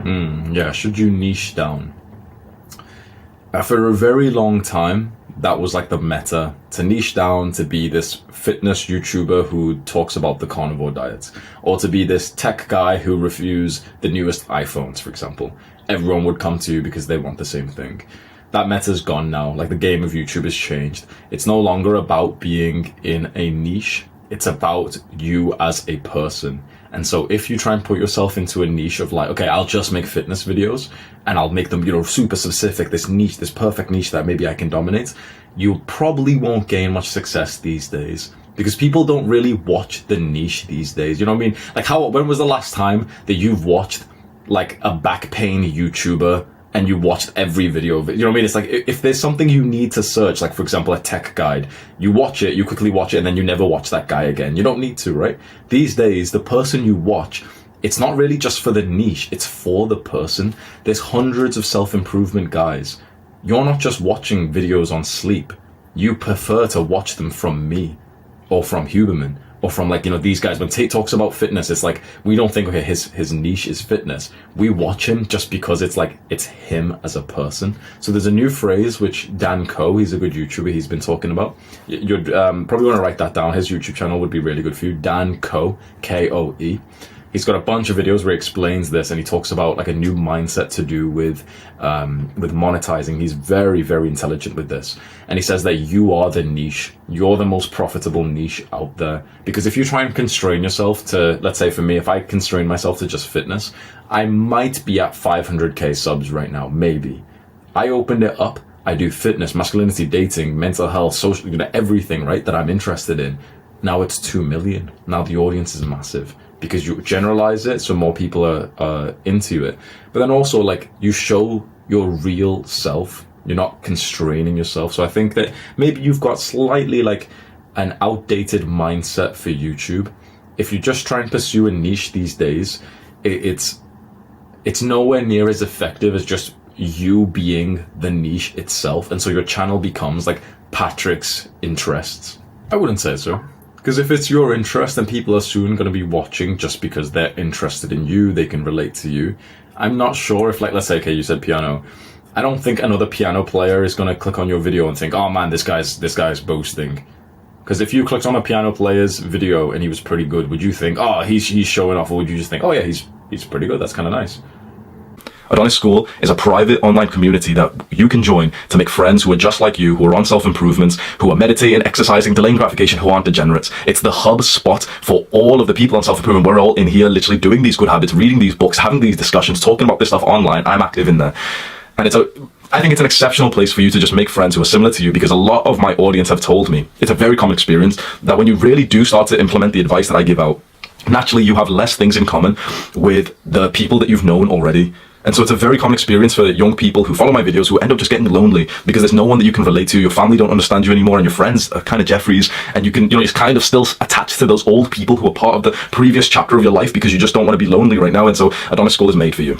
Yeah, should you niche down? For a very long time, that was like the meta, to niche down, to be this fitness YouTuber who talks about the carnivore diets, or to be this tech guy who reviews the newest iPhones, for example. Everyone would come to you because they want the same thing. That meta's gone now. Like, the game of YouTube has changed. It's no longer about being in a niche. It's about you as a person. And so if you try and put yourself into a niche of like, okay, I'll just make fitness videos and I'll make them, super specific, this niche, this perfect niche that maybe I can dominate, you probably won't gain much success these days, because people don't really watch the niche these days. You know what I mean? Like, when was the last time that you've watched like a back pain YouTuber and you watched every video of it? You know what I mean? It's like, if there's something you need to search, like for example, a tech guide, you watch it, you quickly watch it, and then you never watch that guy again. You don't need to, right? These days, the person you watch, it's not really just for the niche, it's for the person. There's hundreds of self-improvement guys. You're not just watching videos on sleep. You prefer to watch them from me, or from Huberman, or from like, these guys. When Tate talks about fitness, it's like, we don't think, okay, his niche is fitness. We watch him just because it's like, it's him as a person. So there's a new phrase which Dan Koe, he's a good YouTuber, he's been talking about. You'd probably want to write that down. His YouTube channel would be really good for you. Dan Koe, K-O-E. He's got a bunch of videos where he explains this, and he talks about like a new mindset to do with monetizing. He's very, very intelligent with this. And he says that you are the niche. You're the most profitable niche out there. Because if you try and constrain yourself to, let's say for me, if I constrain myself to just fitness, I might be at 500k subs right now, maybe. I opened it up. I do fitness, masculinity, dating, mental health, social, everything, right, that I'm interested in. Now it's 2 million. Now the audience is massive, because you generalize it, so more people are into it. But then also, like, you show your real self. You're not constraining yourself. So I think that maybe you've got slightly like an outdated mindset for YouTube. If you just try and pursue a niche these days, it's nowhere near as effective as just you being the niche itself. And so your channel becomes like Patrick's interests. I wouldn't say so. Because if it's your interest, then people are soon going to be watching just because they're interested in you, they can relate to you. I'm not sure if, like, let's say, okay, you said piano. I don't think another piano player is going to click on your video and think, oh man, this guy's boasting. Because if you clicked on a piano player's video and he was pretty good, would you think, oh, he's showing off? Or would you just think, oh yeah, he's pretty good, that's kind of nice? Adonis School is a private online community that you can join to make friends who are just like you, who are on self-improvements, who are meditating, exercising, delaying gratification, who aren't degenerates. It's the hub spot for all of the people on self-improvement. We're all in here literally doing these good habits, reading these books, having these discussions, talking about this stuff online. I'm active in there. And I think it's an exceptional place for you to just make friends who are similar to you, because a lot of my audience have told me, it's a very common experience, that when you really do start to implement the advice that I give out, naturally you have less things in common with the people that you've known already. And so it's a very common experience for young people who follow my videos who end up just getting lonely because there's no one that you can relate to. Your family don't understand you anymore, and your friends are kind of Jeffries, and you can, you're kind of still attached to those old people who are part of the previous chapter of your life because you just don't want to be lonely right now. And so Adonis School is made for you.